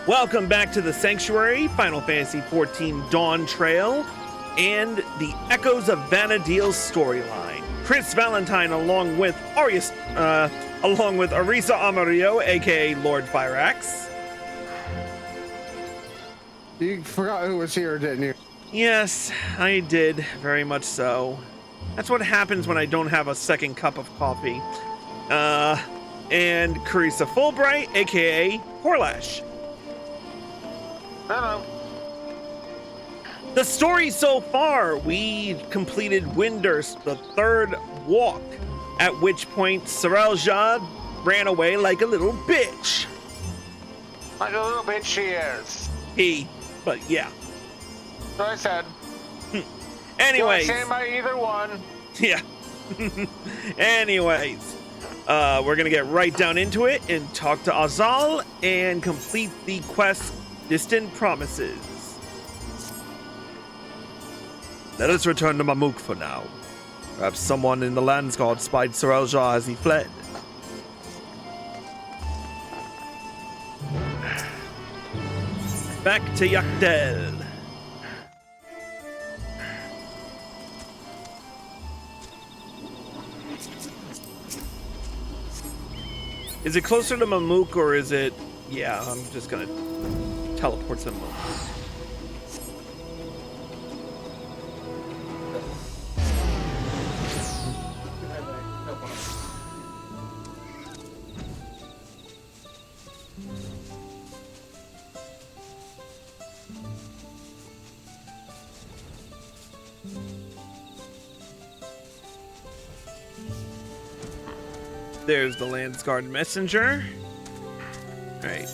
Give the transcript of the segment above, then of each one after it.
Welcome back to the Sanctuary, Final Fantasy XIV Dawntrail, and the Echoes of Vana'diel's storyline. Chris Valentine, along with Arisa Amarillo, aka Lord Fyrax. You forgot who was here, didn't you? Yes, I did, very much so. That's what happens when I don't have a second cup of coffee. And Carissa Fulbright, aka Horlash. Hello. The story so far, we completed Winder's the third walk, at which point Sareel Ja ran away like a little bitch. Like a little bitch she is. But yeah. So I said. Anyways. Don't stand by either one. Yeah. Anyways. We're gonna get right down into it and talk to Alxaal and complete the quest Distant Promises. Let us return to Mamuk for now. Perhaps someone in the Landsguard spied Sareel Ja as he fled. Back to Yakdel. Is it closer to Mamuk or is it... Yeah, I'm just gonna teleport to Mamuk. There's the Landsguard messenger. Right.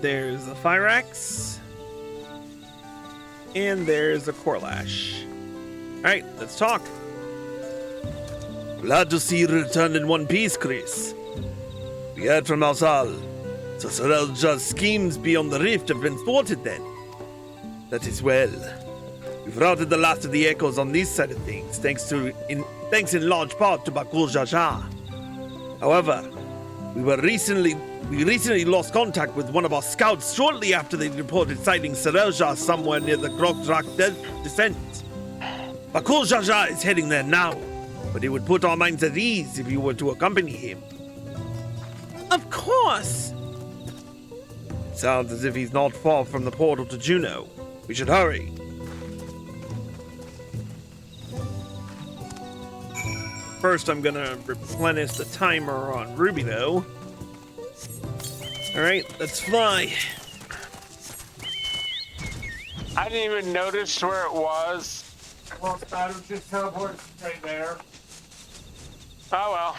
There's the Fyrax. And there's the Horlash. Alright, let's talk. Glad to see you returned in one piece, Chris. We heard from Alxaal, so Sareel Ja's schemes beyond the rift have been thwarted then. That is well. We've routed the last of the echoes on this side of things, thanks in large part to Bakul Ja. However, we recently lost contact with one of our scouts shortly after they reported sighting Sareel Ja somewhere near the Grokdrak descent. Bakul Ja is heading there now, but it would put our minds at ease if you were to accompany him. Of course! Sounds as if he's not far from the portal to Juno. We should hurry. First, I'm gonna replenish the timer on Ruby, though. Alright, let's fly. I didn't even notice where it was. Well, I was just teleported right there. Oh well.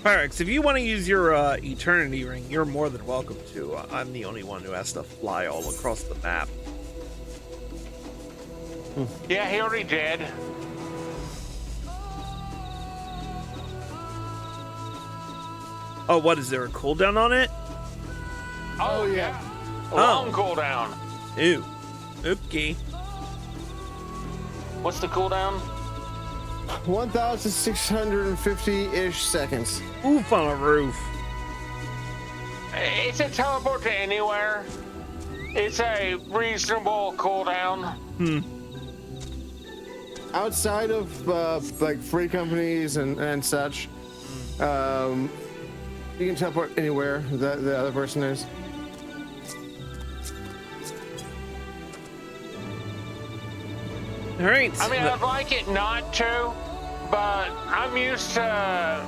Fyrax, if you want to use your Eternity Ring, you're more than welcome to. I'm the only one who has to fly all across the map. Yeah, he already did. Oh, what, is there a cooldown on it? Oh, yeah. Long cooldown. Ooh. Okay. What's the cooldown? 1,650-ish seconds. Oof on a roof. It's a teleport to anywhere. It's a reasonable cooldown. Outside of like free companies and such, you can teleport anywhere the other person is. All right. I mean, I'd like it not to, but I'm used to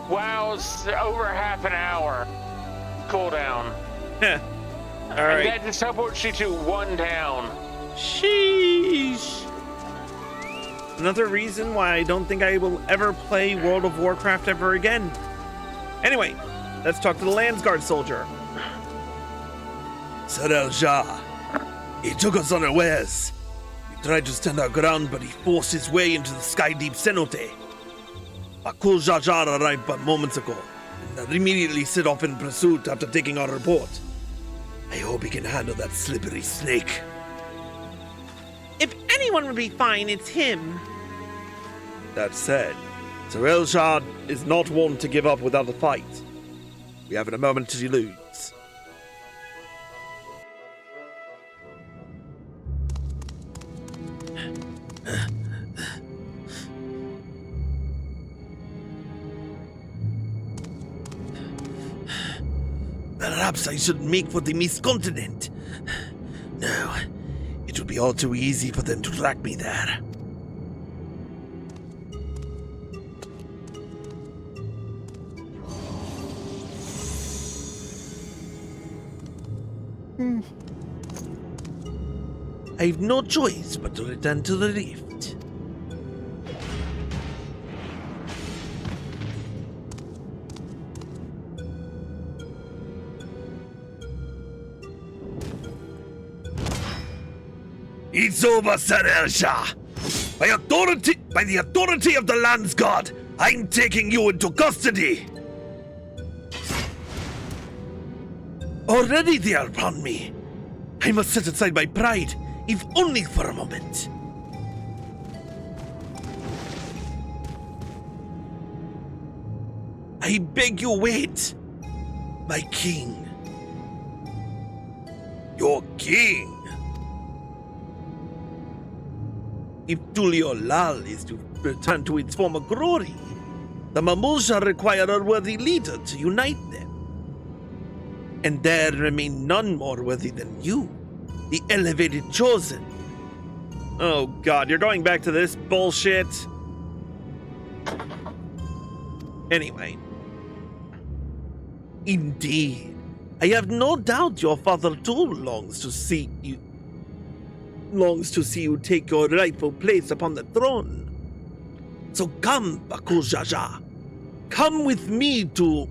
WoW's over half an hour cooldown. All right. And that just teleports you to one town. Sheesh. Another reason why I don't think I will ever play World of Warcraft ever again. Anyway, let's talk to the Landsguard soldier. Sareel Ja. He took us unawares. We tried to stand our ground, but he forced his way into the sky-deep cenote. Bakul Jajar arrived but moments ago, and immediately set off in pursuit after taking our report. I hope he can handle that slippery snake. If anyone would be fine, it's him. That said, Sareel Ja is not one to give up without a fight. We haven't a moment to lose. Perhaps I should make for the Mist Continent. No, it would be all too easy for them to track me there. I have no choice but to return to the rift. It's over, Sareel Ja. By the authority of the land's god, I'm taking you into custody. Already they are upon me. I must set aside my pride, if only for a moment. I beg you wait, my king. Your king. If Alxaal is to return to its former glory, the Mamul require a worthy leader to unite them. And there remain none more worthy than you, the elevated chosen. Oh god, you're going back to this bullshit? Anyway. Indeed. I have no doubt your father too longs to see you take your rightful place upon the throne. So come, Bakul Ja. Come with me to...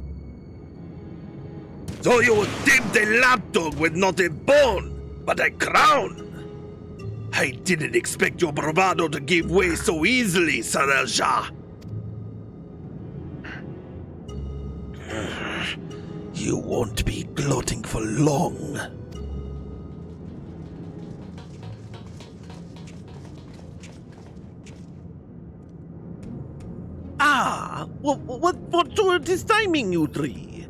So you would tempt a lapdog with not a bone, but a crown. I didn't expect your bravado to give way so easily, Sareel Ja. You won't be gloating for long. What sort is timing, you three?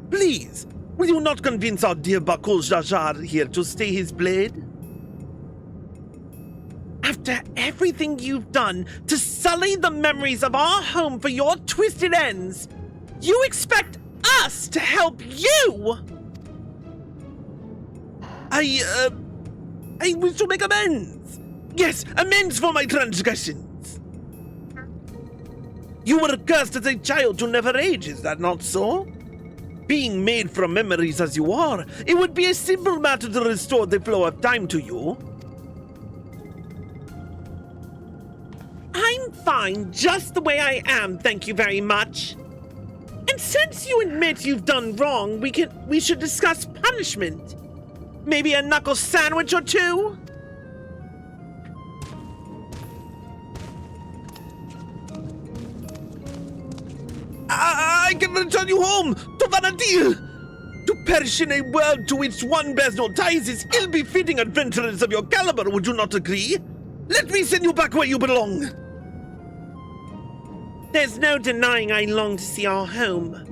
Please, will you not convince our dear Bakul Ja here to stay his blade? After everything you've done to sully the memories of our home for your twisted ends, you expect us to help you? I wish to make amends. Yes, amends for my transgressions. You were cursed as a child to never age, is that not so? Being made from memories as you are, it would be a simple matter to restore the flow of time to you. I'm fine just the way I am, thank you very much. And since you admit you've done wrong, we should discuss punishment. Maybe a knuckle sandwich or two? I can return you home to Vanadil. To perish in a world to which one bears no ties is ill-befitting adventurers of your caliber, would you not agree? Let me send you back where you belong. There's no denying I long to see our home.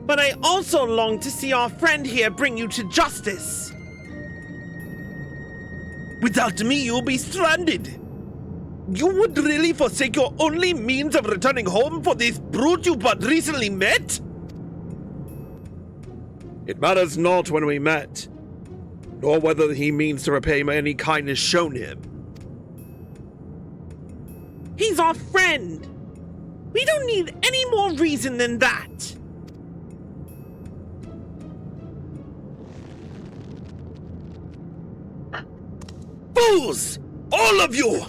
But I also long to see our friend here bring you to justice. Without me, you'll be stranded. You would really forsake your only means of returning home for this brute you but recently met? It matters not when we met, nor whether he means to repay any kindness shown him. He's our friend. We don't need any more reason than that. Fools! All of you!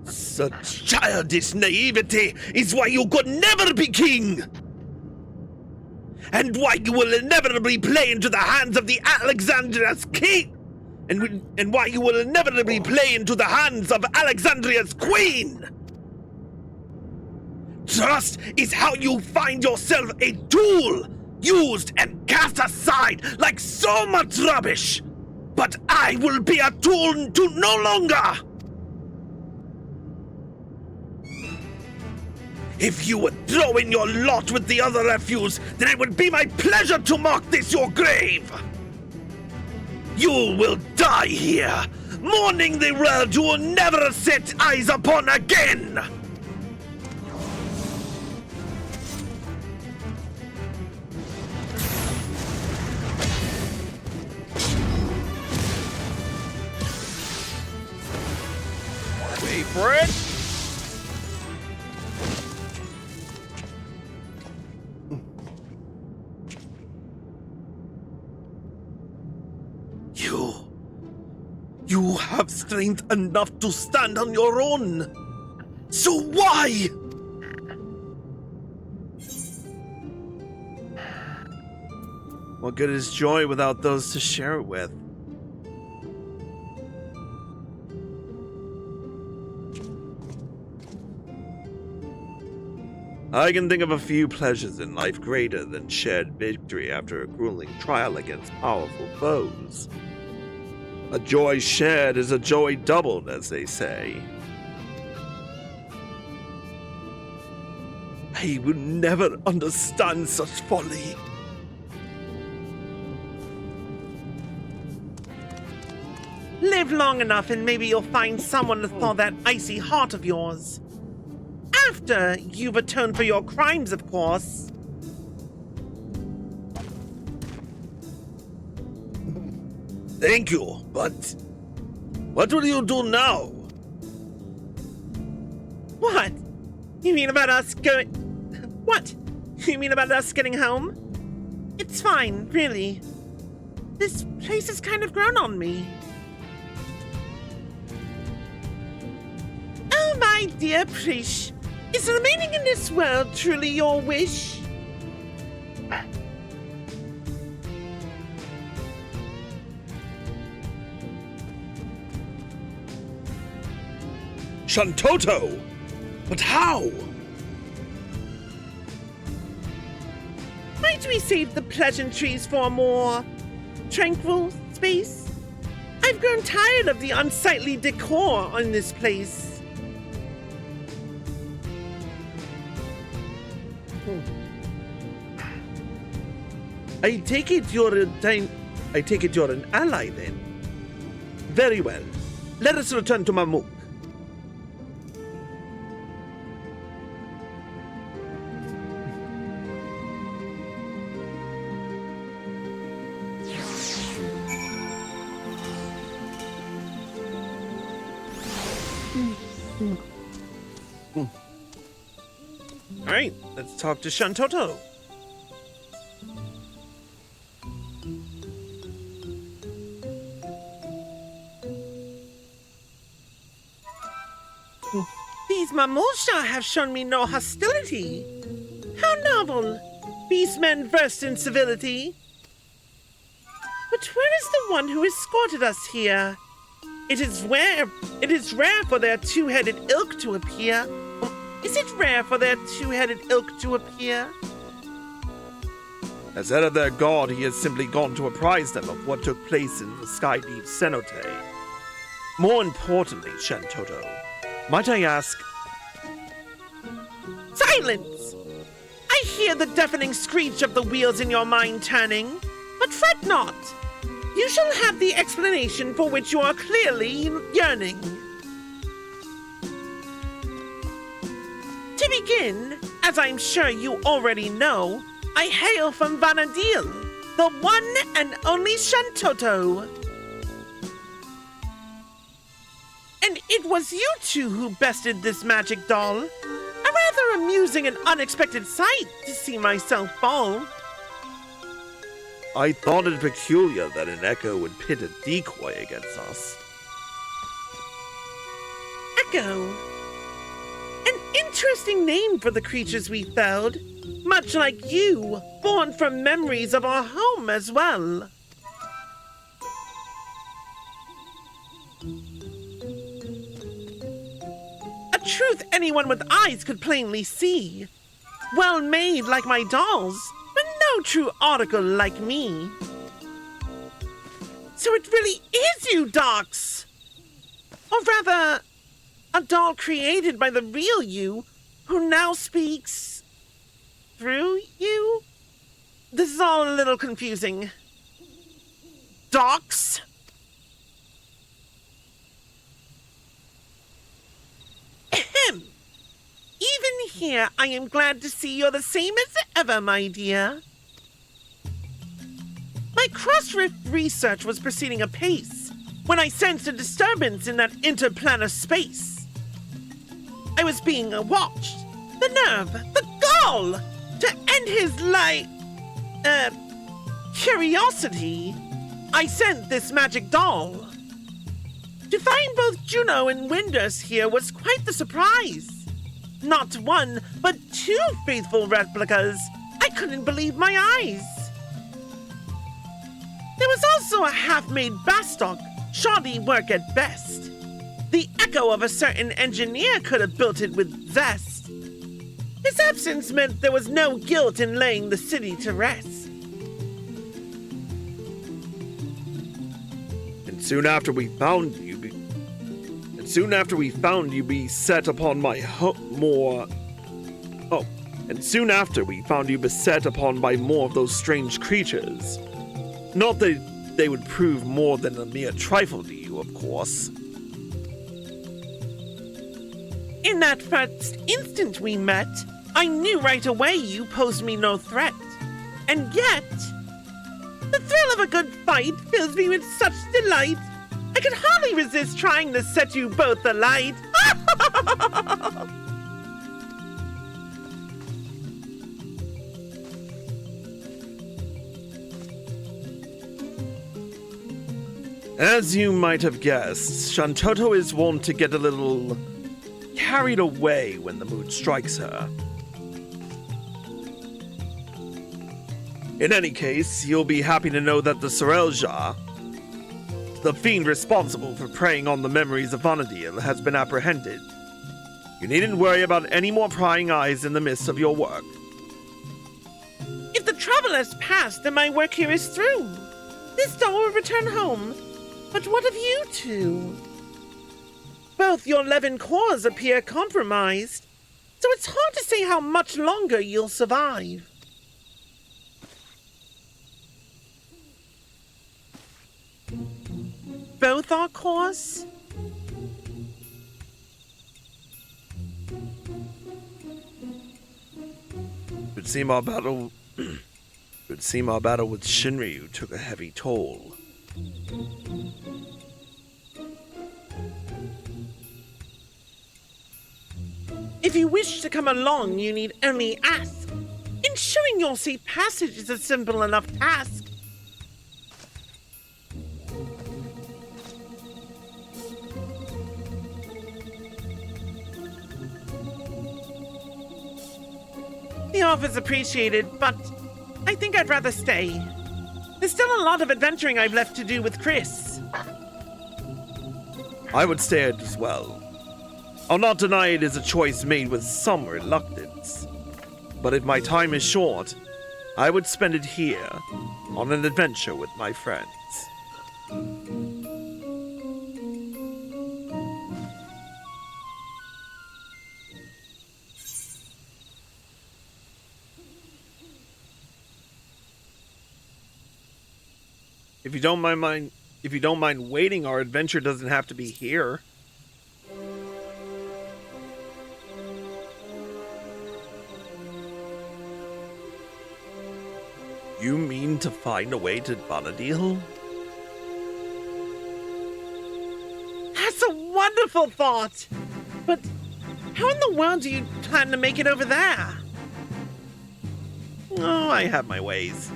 Such childish naivety is why you could never be king! and why you will inevitably play into the hands of the Alexandria's king, and why you will inevitably play into the hands of Alexandria's queen. Trust is how you find yourself a tool, used and cast aside like so much rubbish. But I will be a tool to no longer. If you would throw in your lot with the other refuse, then it would be my pleasure to mark this your grave. You will die here, mourning the world you will never set eyes upon again. Wait for it. You have strength enough to stand on your own. So why? What good is joy without those to share it with? I can think of a few pleasures in life greater than shared victory after a grueling trial against powerful foes. A joy shared is a joy doubled, as they say. I will never understand such folly. Live long enough and maybe you'll find someone to thaw that icy heart of yours. After you've atoned for your crimes, of course. Thank you, but what will you do now? What? You mean about us going... What? You mean about us getting home? It's fine, really. This place has kind of grown on me. Oh, my dear Prish, is remaining in this world truly your wish? Shantoto! But how? Might we save the pleasantries for a more tranquil space? I've grown tired of the unsightly decor in this place. I take it you're an ally then. Very well. Let us return to Mamuk. All right, let's talk to Shantoto. These Mamosha have shown me no hostility. How novel. Beastmen versed in civility. But where is the one who escorted us here? It is rare for their two-headed ilk to appear. Is it rare for their two-headed ilk to appear? As head of their god, he has simply gone to apprise them of what took place in the Skydeep cenote. More importantly, Shantoto, might I ask... Silence! I hear the deafening screech of the wheels in your mind turning, but fret not. You shall have the explanation for which you are clearly yearning. To begin, as I'm sure you already know, I hail from Vanadil, the one and only Shantoto. And it was you two who bested this magic doll. A rather amusing and unexpected sight to see myself fall. I thought it peculiar that an echo would pit a decoy against us. Echo. An interesting name for the creatures we felled. Much like you, born from memories of our home as well. A truth anyone with eyes could plainly see. Well made like my dolls, but no true article like me. So it really is you, Docs! Or rather, a doll created by the real you, who now speaks through you? This is all a little confusing. Docs? Ahem. Even here, I am glad to see you're the same as ever, my dear. My cross-rift research was proceeding apace when I sensed a disturbance in that interplanar space. I was being watched. The nerve, the gall, to end his curiosity, I sent this magic doll. To find both Juno and Windus here was quite the surprise. Not one, but two faithful replicas. I couldn't believe my eyes. There was also a half-made Bastock, shoddy work at best. The echo of a certain engineer could have built it with zest. His absence meant there was no guilt in laying the city to rest. And soon after we found you, beset upon by more of those strange creatures. Not that they would prove more than a mere trifle to you, of course. In that first instant we met, I knew right away you posed me no threat. And yet, the thrill of a good fight fills me with such delight, I could hardly resist trying to set you both alight. As you might have guessed, Shantoto is wont to get a little carried away when the mood strikes her. In any case, you'll be happy to know that the Sareel Ja, the fiend responsible for preying on the memories of Vana'diel, has been apprehended. You needn't worry about any more prying eyes in the midst of your work. If the trouble has passed, then my work here is through. This doll will return home. But what of you two? Both your 11 cores appear compromised, so it's hard to say how much longer you'll survive. Both our cores? It would seem our battle with Shinryu took a heavy toll. If you wish to come along, you need only ask. Ensuring your safe passage is a simple enough task. The offer's appreciated, but I think I'd rather stay. There's still a lot of adventuring I've left to do with Chris. I would stay as well. I'll not deny it is a choice made with some reluctance. But if my time is short, I would spend it here, on an adventure with my friends. If you don't mind waiting, our adventure doesn't have to be here. You mean to find a way to Vana'diel? That's a wonderful thought! But how in the world do you plan to make it over there? Oh, I have my ways.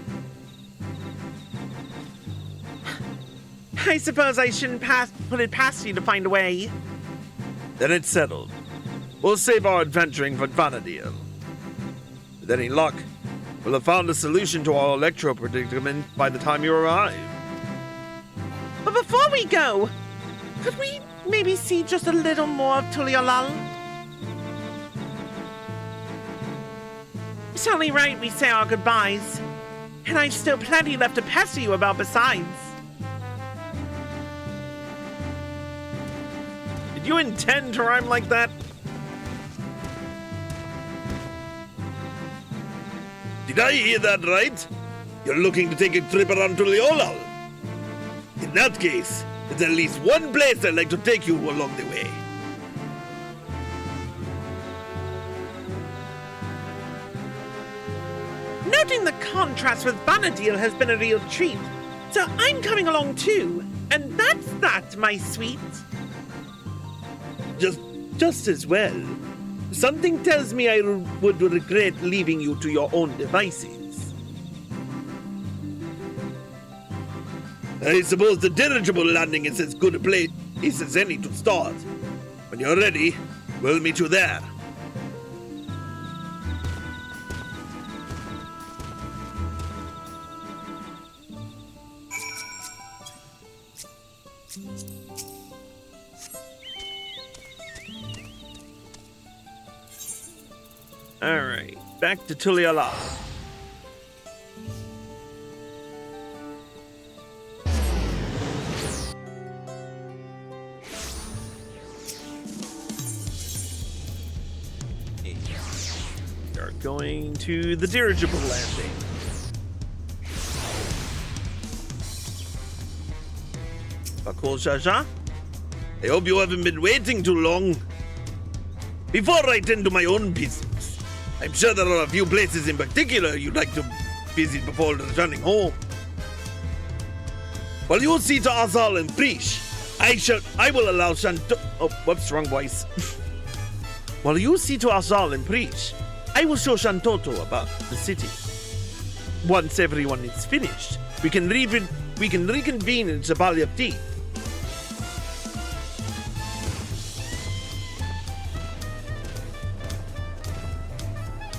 I suppose I shouldn't put it past you to find a way. Then it's settled. We'll save our adventuring for Vana'diel. With any luck, we'll have found a solution to our electro predicament by the time you arrive. But before we go, could we maybe see just a little more of Tuliolal? It's only right we say our goodbyes. And I've still plenty left to pester you about besides. Did you intend to rhyme like that? Did I hear that right? You're looking to take a trip around Tuliolal? In that case, there's at least one place I'd like to take you along the way. Noting the contrast with Vanadil has been a real treat, so I'm coming along too. And that's that, my sweet. Just as well. Something tells me I would regret leaving you to your own devices. I suppose the dirigible landing is as good a place as any to start. When you're ready, we'll meet you there. Alright, back to Tuliolal. We are going to the dirigible landing. Sareel Ja? I hope you haven't been waiting too long. Before I tend to my own business, I'm sure there are a few places in particular you'd like to visit before returning home. While you see to Alxaal and Prish, I will allow oh, whoops, wrong voice. While you see to Alxaal and Prish, I will show Shantoto about the city. Once everyone is finished, we can reconvene in Sabali of Tea.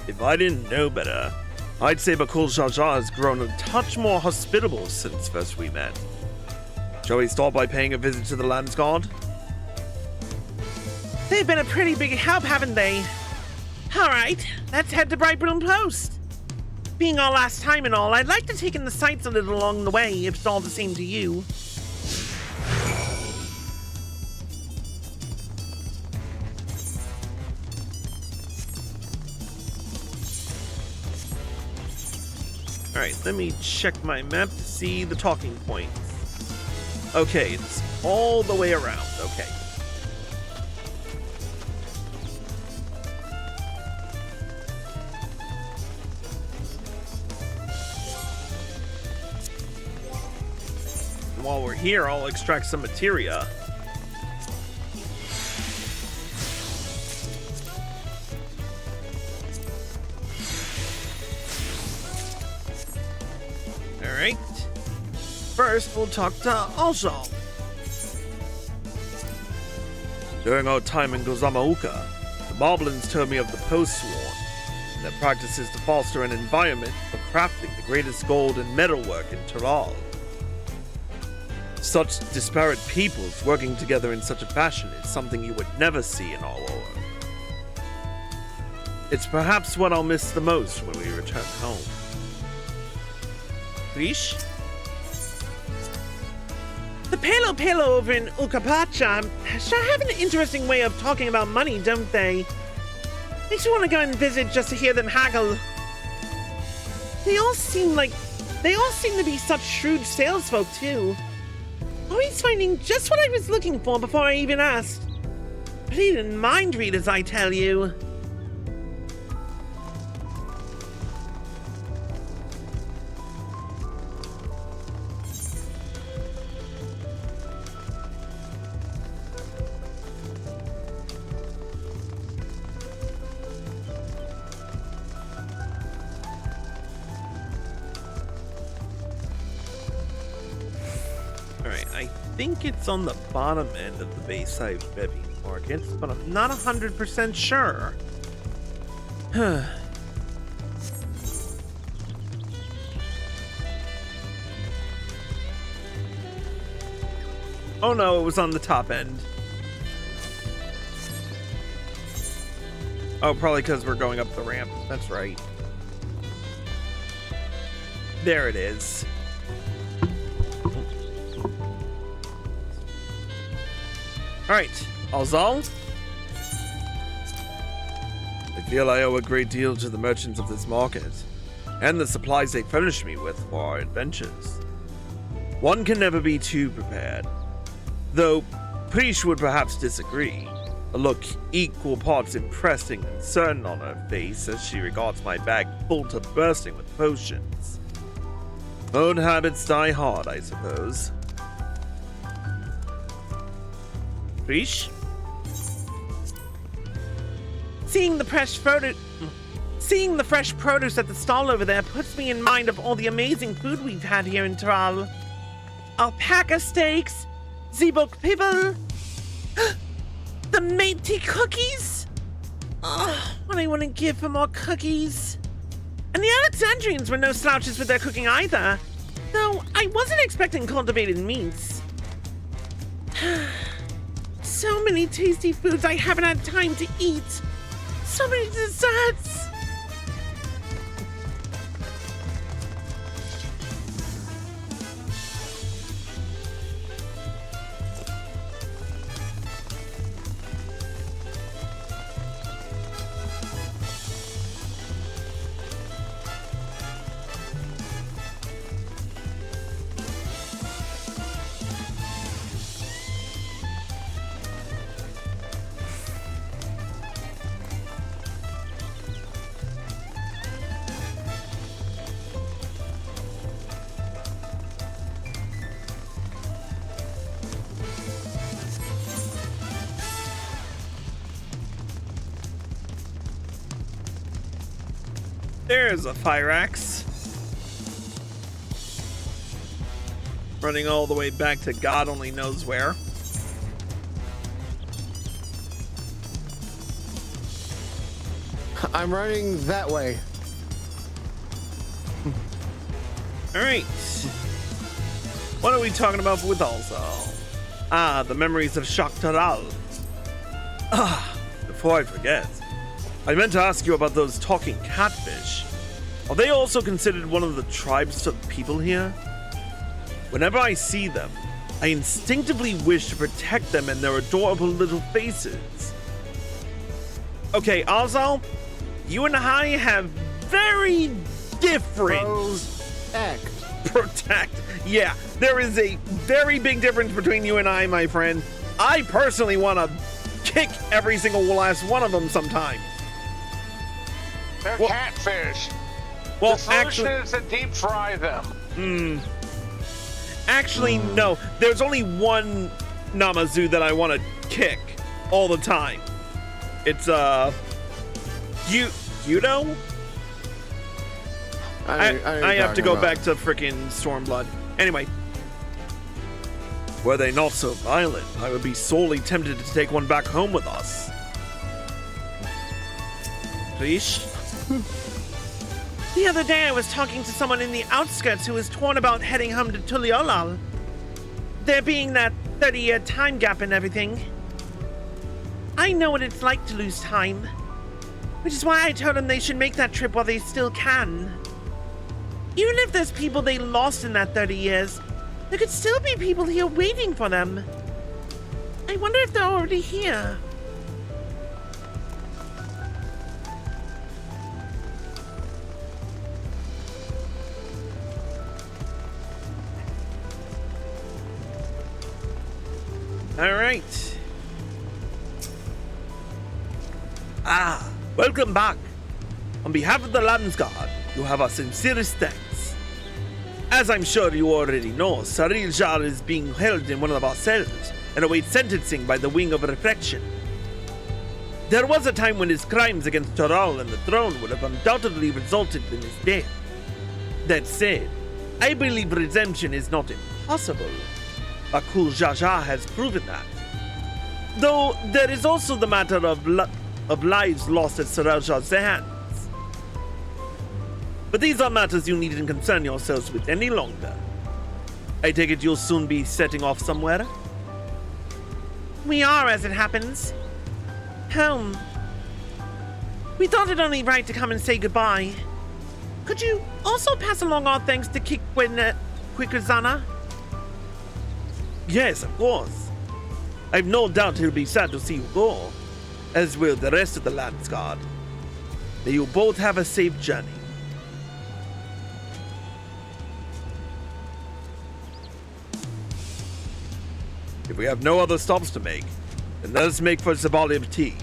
If I didn't know better, I'd say Sareel Ja has grown a touch more hospitable since first we met. Shall we start by paying a visit to the Lands Guard? They've been a pretty big help, haven't they? Alright, let's head to Brightburn Post. Being our last time and all, I'd like to take in the sights a little along the way, if it's all the same to you. Alright, let me check my map to see the talking points. Okay, it's all the way around. Okay. And while we're here, I'll extract some materia. Alright. First, we'll talk to Alxaal. During our time in Gozamauka, the Moblins told me of the Post-Sworn, and their practices to foster an environment for crafting the greatest gold and metalwork in Taral. Such disparate peoples working together in such a fashion is something you would never see in our world. It's perhaps what I'll miss the most when we return home. Prish? The Palo over in Ukapacha sure have an interesting way of talking about money, don't they? Makes you want to go and visit just to hear them haggle. They all seem to be such shrewd salesfolk too. Always finding just what I was looking for before I even asked. Brilliant mind readers, I tell you. I think it's on the bottom end of the Bayside Bevy Market, but I'm not 100% sure. Oh no, it was on the top end. Oh, probably because we're going up the ramp. That's right. There it is. Alright, Alxaal. I feel I owe a great deal to the merchants of this market, and the supplies they furnish me with for our adventures. One can never be too prepared, though Prish would perhaps disagree, a look equal parts impressed and concerned on her face as she regards my bag full to bursting with potions. Old habits die hard, I suppose. Prish? Seeing the fresh produce at the stall over there puts me in mind of all the amazing food we've had here in Taral. Alpaca steaks, Zebok pibble, the Métis cookies. Oh, what I wouldn't give for more cookies. And the Alexandrians were no slouches with their cooking either, though I wasn't expecting cultivated meats. So many tasty foods I haven't had time to eat. So many desserts. There's a fire axe. Running all the way back to God only knows where. I'm running that way. Alright. What are we talking about with Alxaal? Ah, the memories of Taral. Before I forget, I meant to ask you about those talking catfish. Are they also considered one of the tribes of people here? Whenever I see them, I instinctively wish to protect them and their adorable little faces. Okay, Alxaal, you and I have very different... Protect. Yeah, there is a very big difference between you and I, my friend. I personally want to kick every single last one of them sometime. They're catfish. Well, the solution actually, is to deep fry them. Actually, no. There's only one Namazu that I want to kick all the time. It's Yudo. I have to go back to frickin' Stormblood. Anyway. Were they not so violent, I would be sorely tempted to take one back home with us. Please? The other day I was talking to someone in the outskirts who was torn about heading home to Tuliolal. There being that 30-year time gap and everything. I know what it's like to lose time. Which is why I told them they should make that trip while they still can. Even if there's people they lost in that 30 years, there could still be people here waiting for them. I wonder if they're already here. All right. Welcome back. On behalf of the Landsguard, you have our sincerest thanks. As I'm sure you already know, Sareel Ja is being held in one of our cells and awaits sentencing by the Wing of Reflection. There was a time when his crimes against Taral and the throne would have undoubtedly resulted in his death. That said, I believe redemption is not impossible. Akul Jaja has proven that. Though there is also the matter of lives lost at Sareel Ja's hands. But these are matters you needn't concern yourselves with any longer. I take it you'll soon be setting off somewhere? We are, as it happens. Home. We thought it only right to come and say goodbye. Could you also pass along our thanks to Quickazana? Yes, of course. I've no doubt he'll be sad to see you go, as will the rest of the Lands Guard. May you both have a safe journey. If we have no other stops to make, then let us make for a bottle of tea.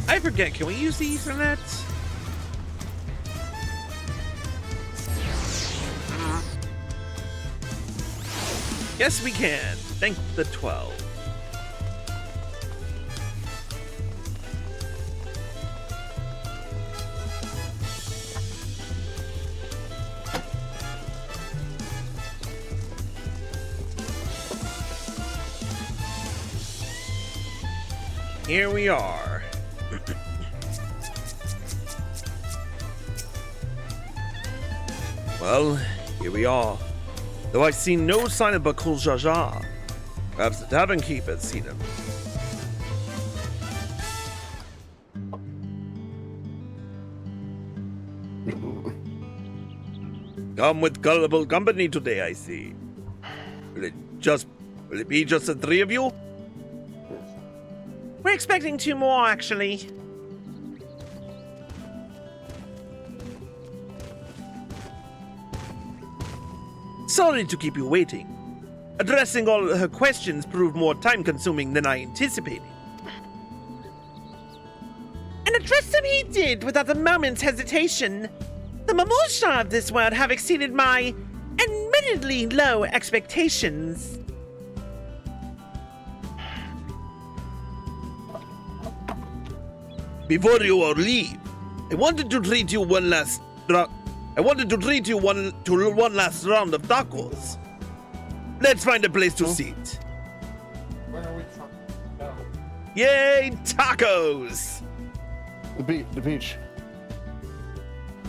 I forget, can we use the Ethernet? Yes, we can. Thank the 12. Here we are. Well, here we are. Though I've seen no sign of Sareel Ja. Perhaps the tavern keeper's seen him. Come with gullible company today, I see. Will it be just the three of you? We're expecting 2 more, actually. Sorry to keep you waiting. Addressing all her questions proved more time-consuming than I anticipated. And address them he did without a moment's hesitation. The Mamusha of this world have exceeded my admittedly low expectations. Before you all leave, I wanted to treat you one last round of tacos. Let's find a place to sit. Where are we trying to go? Yay, tacos! The beach.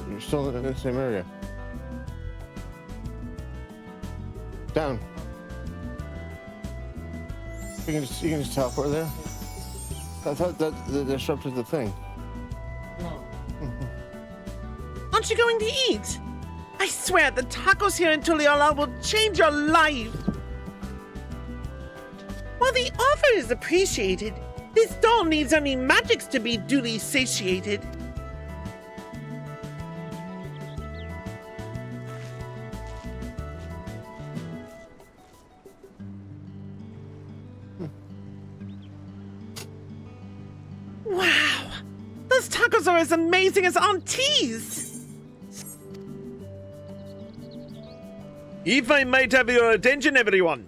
You're still in the same area. Down. You can just teleport there. I thought that disrupted the thing. No. Aren't you going to eat? I swear the tacos here in Tuliola will change your life. While the offer is appreciated, this doll needs only magics to be duly satiated. Wow! Those tacos are as amazing as Auntie's! If I might have your attention, everyone.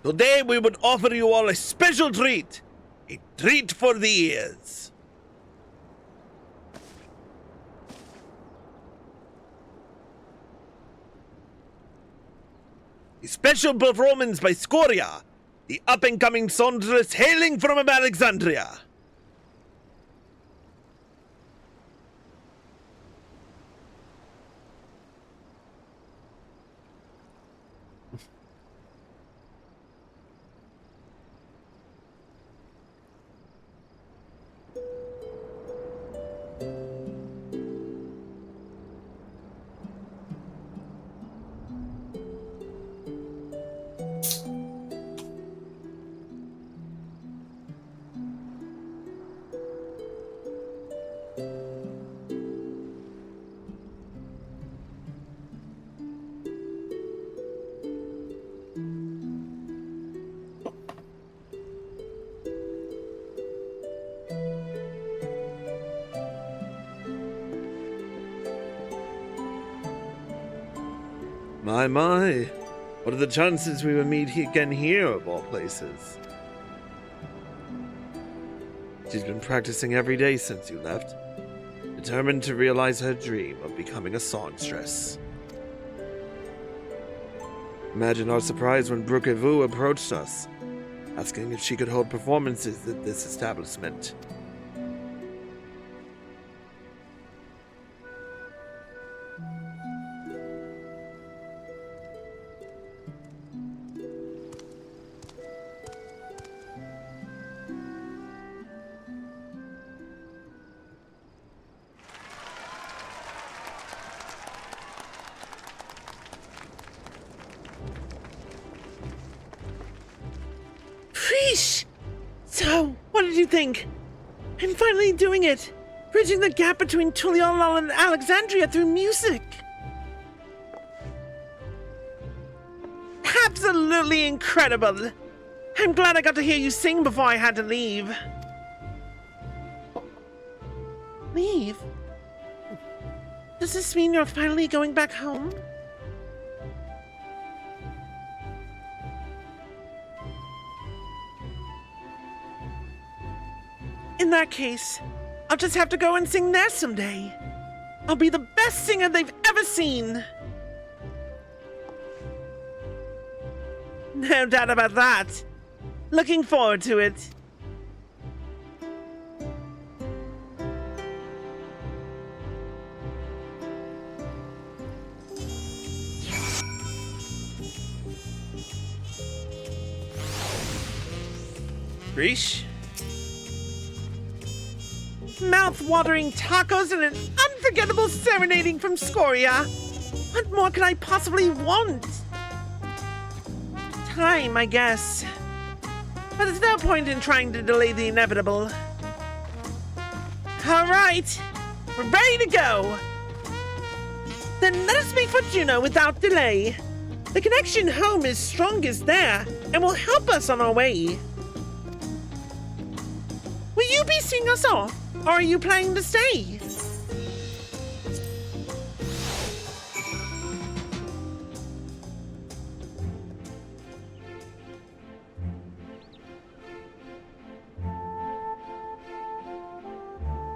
Today we would offer you all a special treat. A treat for the ears. A special performance by Scoria, the up-and-coming songstress hailing from Alexandria. My, what are the chances we will meet again here, of all places? She's been practicing every day since you left, determined to realize her dream of becoming a songstress. Imagine our surprise when Brooke Evu approached us, asking if she could hold performances at this establishment. So, what did you think? I'm finally doing it! Bridging the gap between Tuliolol and Alexandria through music! Absolutely incredible! I'm glad I got to hear you sing before I had to leave. Leave? Does this mean you're finally going back home? In that case, I'll just have to go and sing there someday. I'll be the best singer they've ever seen. No doubt about that. Looking forward to it. Greesh? Mouth-watering tacos and an unforgettable serenading from Scoria. What more could I possibly want? Time, I guess. But there's no point in trying to delay the inevitable. All right, we're ready to go. Then let us make for Juneau without delay. The connection home is strongest there and will help us on our way. Will you be seeing us off, or are you planning to stay?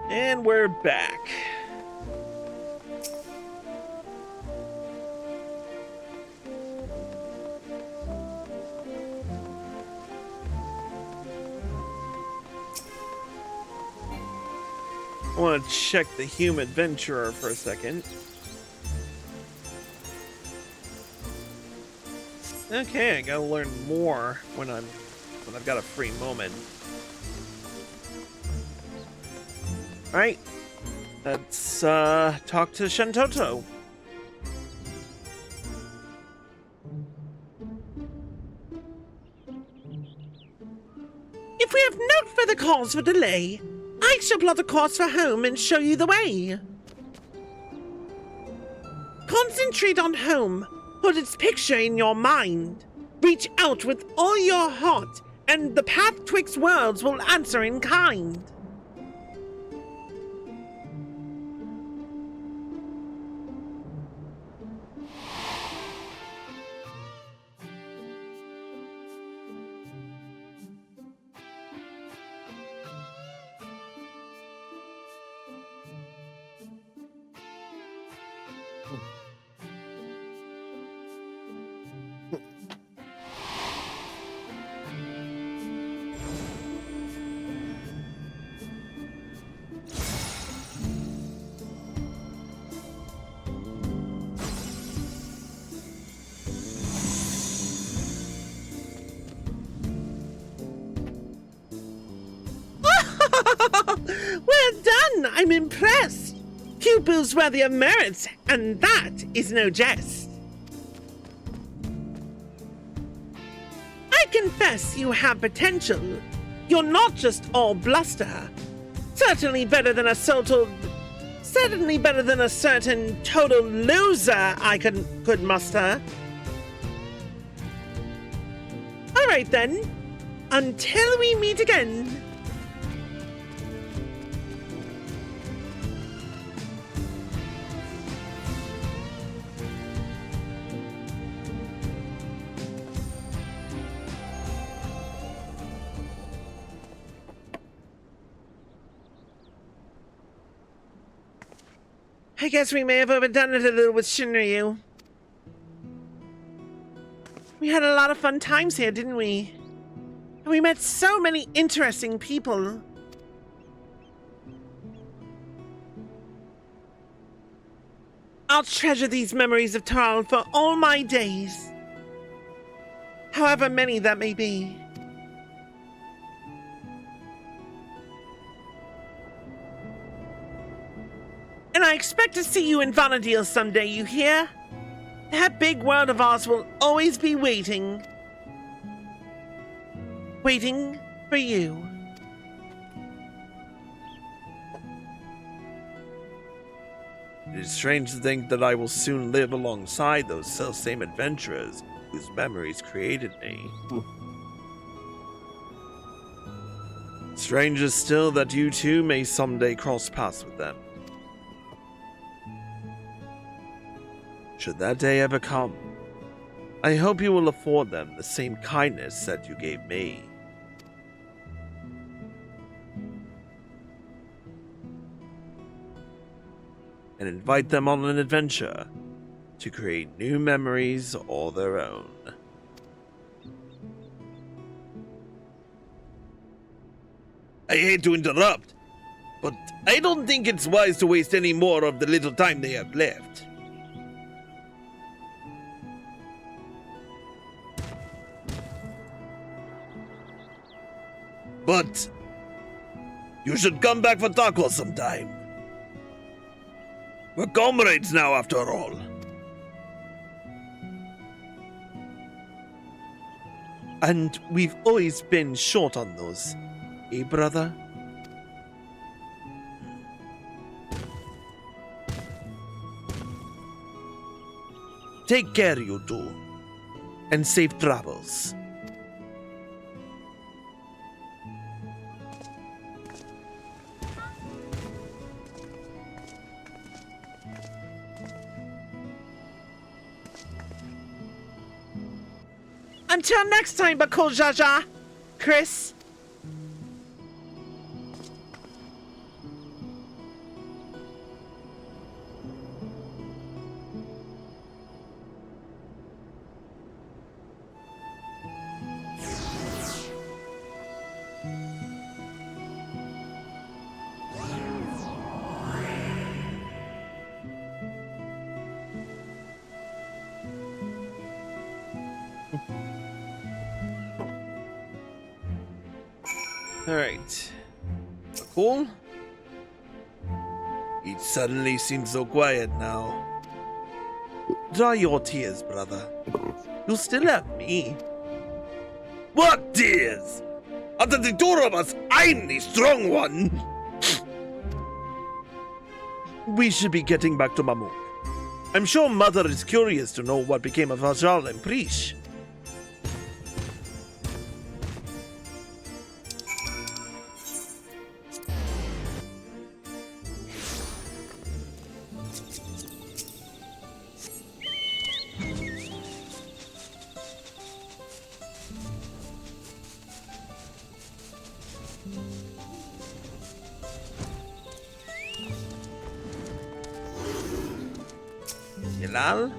And we're back. I want to check the Hume Adventurer for a second. Okay, I gotta learn more when I've got a free moment. Alright, let's talk to Shantoto. If we have no further cause for delay, I shall plot a course for home and show you the way. Concentrate on home, put its picture in your mind. Reach out with all your heart, and the path twixt worlds will answer in kind. Well done! I'm impressed! Pupils worthy of merit, and that is no jest. I confess you have potential. You're not just all bluster. Certainly better than a certain total loser I could muster. All right then. Until we meet again. I guess we may have overdone it a little with Shinryu. We had a lot of fun times here, didn't we? And we met so many interesting people. I'll treasure these memories of Tarl for all my days. However many that may be. And I expect to see you in Vanadil someday, you hear? That big world of ours will always be waiting. Waiting for you. It is strange to think that I will soon live alongside those self-same adventurers whose memories created me. Stranger still that you too may someday cross paths with them. Should that day ever come, I hope you will afford them the same kindness that you gave me. And invite them on an adventure to create new memories all their own. I hate to interrupt, but I don't think it's wise to waste any more of the little time they have left. But you should come back for tacos sometime. We're comrades now, after all. And we've always been short on those, eh, brother? Take care, you two, and safe travels. Until next time, Bako Jaja, Chris. Alright. Cool? It suddenly seems so quiet now. Dry your tears, brother. You still have me. What tears? After the two of us, I'm the strong one. We should be getting back to Mamuk. I'm sure Mother is curious to know what became of Alxaal and Prish. Lal?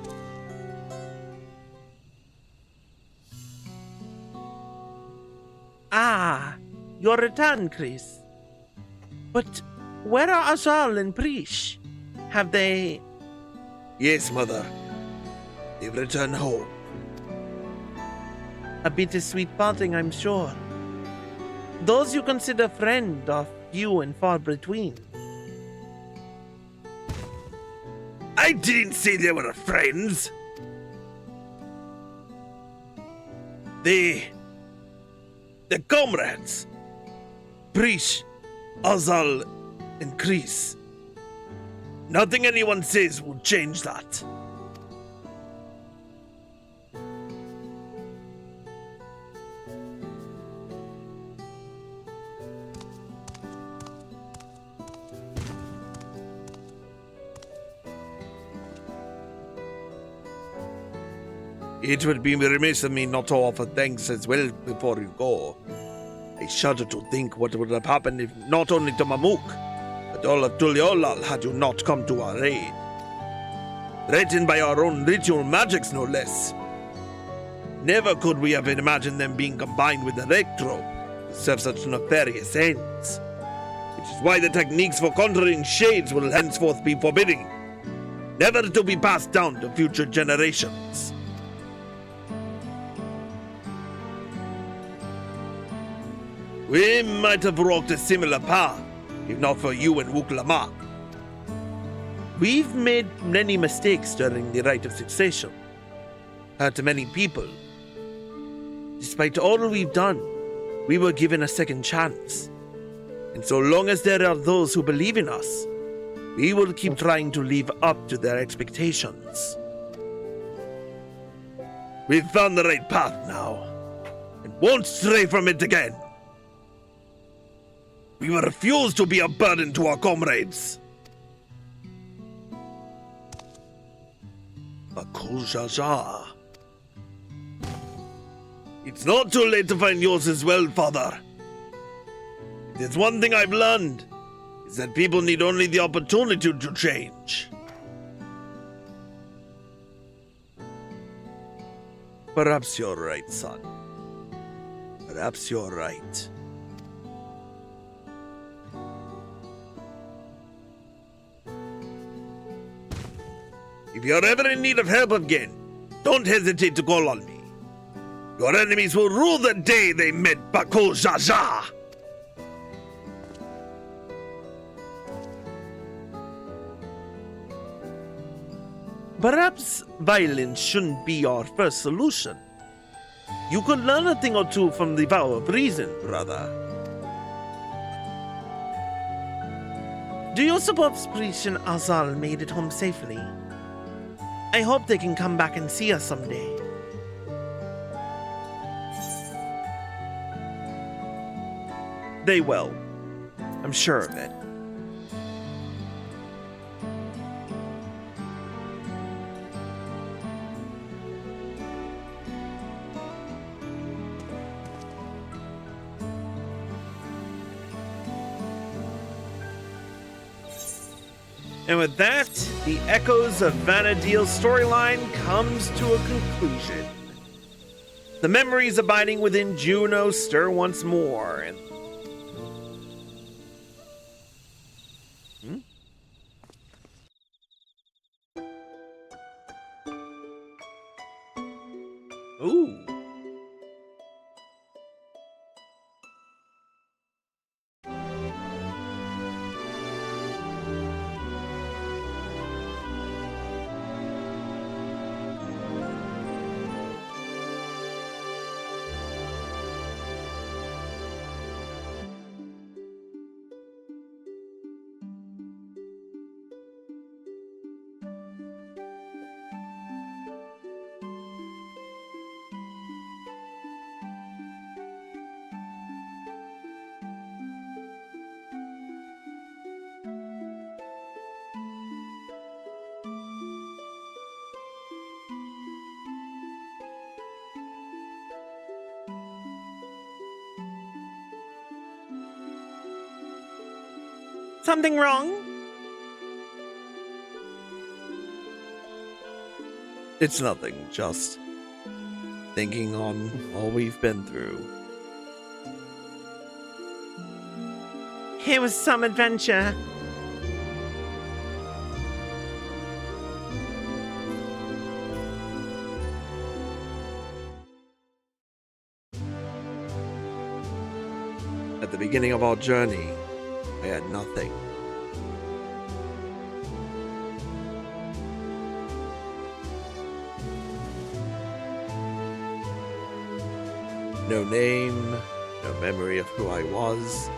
Ah, your return, Chris. But where are Alxaal and Prish? Have they... Yes, Mother. They've returned home. A bittersweet parting, I'm sure. Those you consider friend are few and far between. I didn't say they were friends. They're comrades. Prish, Alxaal, and Chris. Nothing anyone says will change that. It would be remiss of me not to offer thanks as well before you go. I shudder to think what would have happened if not only to Mamuk, but all of Tuliolal had you not come to our aid. Threatened by our own ritual magics, no less. Never could we have imagined them being combined with the Rectrope to serve such nefarious ends. Which is why the techniques for conjuring shades will henceforth be forbidden, never to be passed down to future generations. We might have walked a similar path, if not for you and Wuklama. We've made many mistakes during the Rite of Succession. Hurt many people. Despite all we've done, we were given a second chance. And so long as there are those who believe in us, We will keep trying to live up to their expectations. We've found the right path now, and won't stray from it again. We will refuse to be a burden to our comrades. Ja. It's not too late to find yours as well, Father. If there's one thing I've learned, is that people need only the opportunity to change. Perhaps you're right, son. Perhaps you're right. If you're ever in need of help again, don't hesitate to call on me. Your enemies will rue the day they met Ja. Perhaps violence shouldn't be our first solution. You could learn a thing or two from the vow of reason, brother. Do you suppose Priest and Alxaal made it home safely? I hope they can come back and see us someday. They will. I'm sure of it. And with that, the Echoes of Vana'diel storyline comes to a conclusion. The memories abiding within Juno stir once more, and Ooh. something wrong? It's nothing, just thinking on all we've been through. It was some adventure. At the beginning of our journey, I had nothing. No name, no memory of who I was,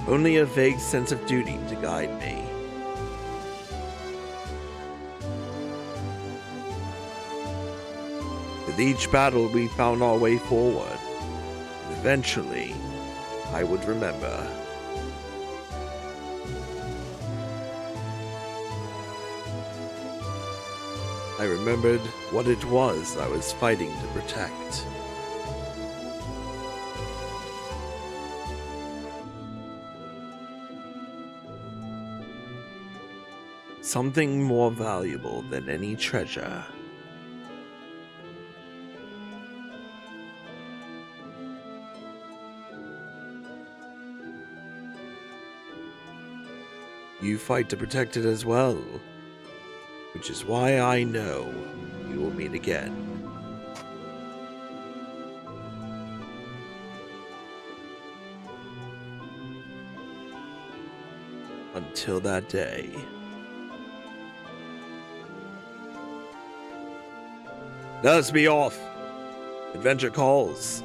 only a vague sense of duty to guide me. With each battle, we found our way forward, and eventually, I would remember. I remembered what it was I was fighting to protect. Something more valuable than any treasure. You fight to protect it as well, which is why I know we will meet again. Until that day. Let us be off. Adventure calls.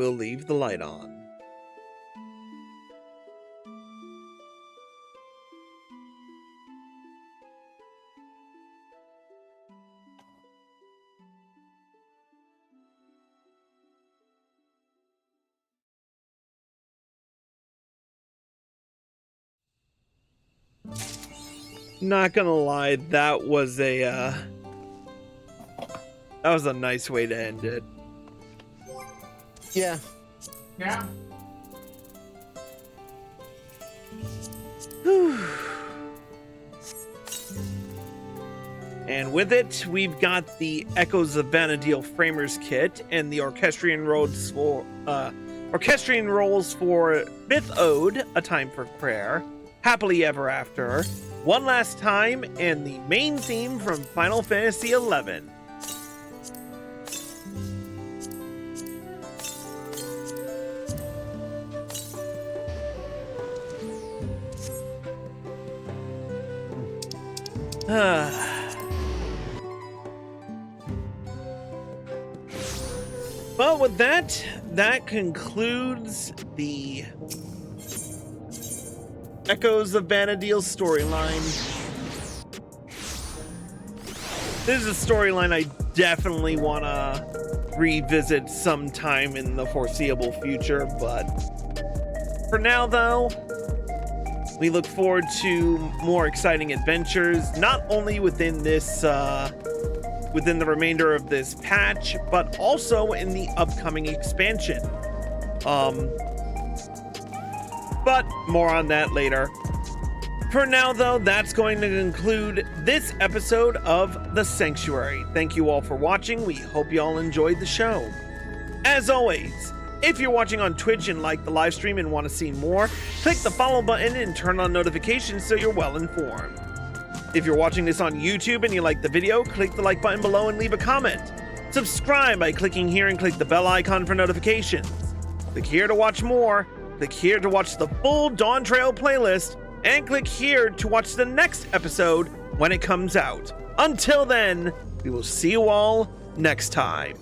we'll leave the light on. Not gonna lie, that was a nice way to end it. Yeah. Yeah. And with it, we've got the Echoes of Vana'diel Framers kit and the orchestrion rolls for Fifth Ode, A Time for Prayer, Happily Ever After, One Last Time, and the main theme from Final Fantasy XI. Well, with that concludes the Echoes of Vana'diel storyline. This is a storyline I definitely want to revisit sometime in the foreseeable future, but for now, though, we look forward to more exciting adventures, not only within this, within the remainder of this patch, but also in the upcoming expansion. But more on that later. For now, though, that's going to conclude this episode of The Sanctuary. Thank you all for watching. We hope you all enjoyed the show. As always, if you're watching on Twitch and like the live stream and want to see more, click the follow button and turn on notifications so you're well informed. If you're watching this on YouTube and you like the video, click the like button below and leave a comment. Subscribe by clicking here and click the bell icon for notifications. Click here to watch more. Click here to watch the full Dawntrail playlist, and click here to watch the next episode when it comes out. Until then, we will see you all next time.